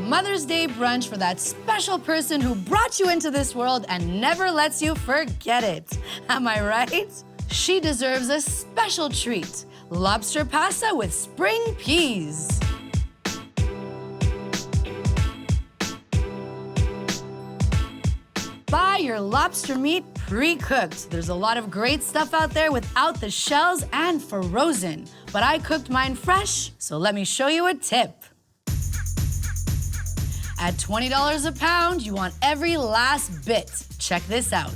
Mother's Day brunch for that special person who brought you into this world and never lets you forget it. Am I right? She deserves a special treat, lobster pasta with spring peas. Buy your lobster meat pre-cooked. There's a lot of great stuff out there without the shells and frozen. But I cooked mine fresh, so let me show you a tip. At $20 a pound, you want every last bit. Check this out.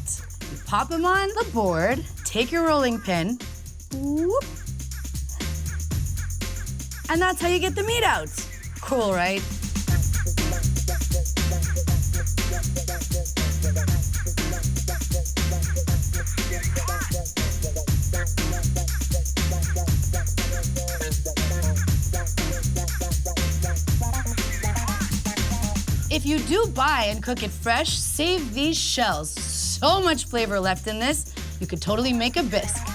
You pop them on the board, take your rolling pin, whoop, and that's how you get the meat out. Cool, right? If you do buy and cook it fresh, save these shells. So much flavor left in this, you could totally make a bisque.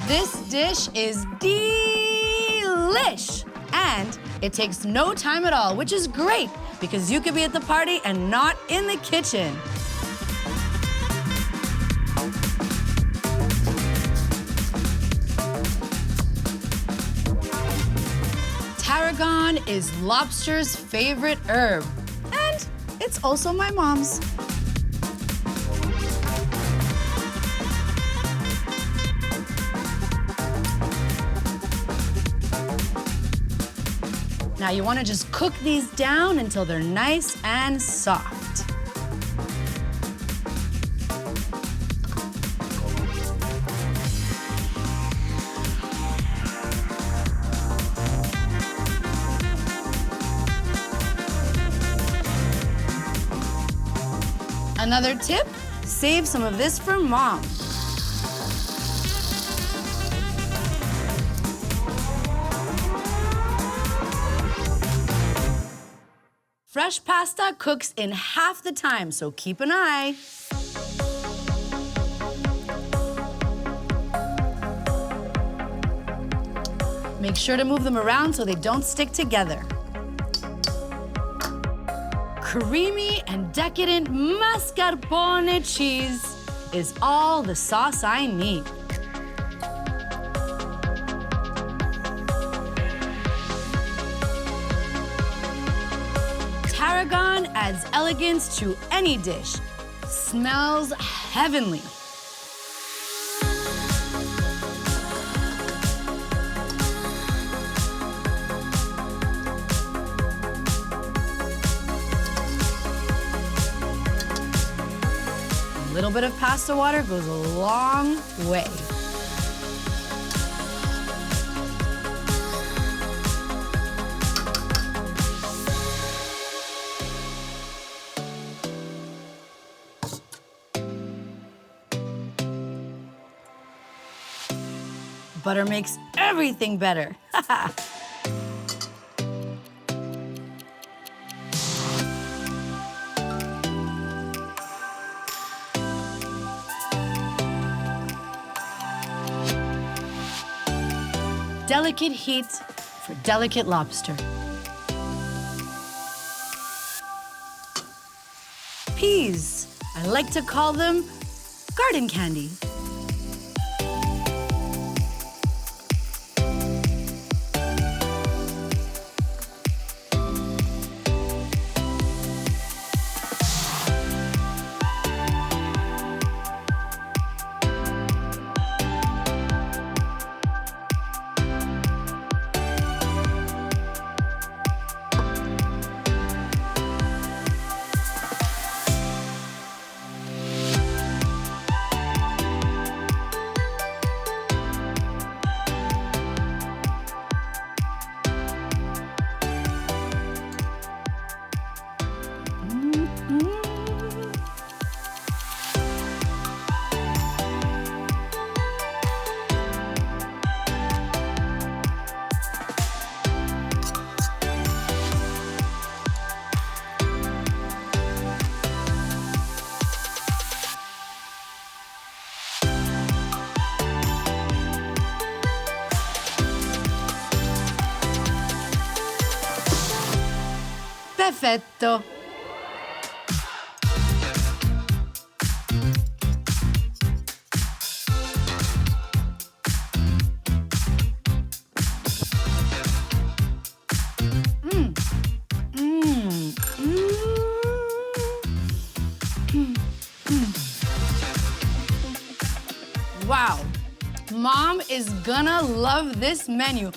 This dish is delish, and it takes no time at all, which is great because you could be at the party and not in the kitchen. Tarragon is lobster's favorite herb, and it's also my mom's. Now you want to just cook these down until they're nice and soft. Another tip, save some of this for Mom. Fresh pasta cooks in half the time, so keep an eye. Make sure to move them around so they don't stick together. Creamy and decadent mascarpone cheese is all the sauce I need. Tarragon adds elegance to any dish. Smells heavenly. A little bit of pasta water goes a long way. Butter makes everything better. Delicate heat for delicate lobster. Peas. I like to call them garden candy. Perfetto. Wow, Mom is gonna love this menu.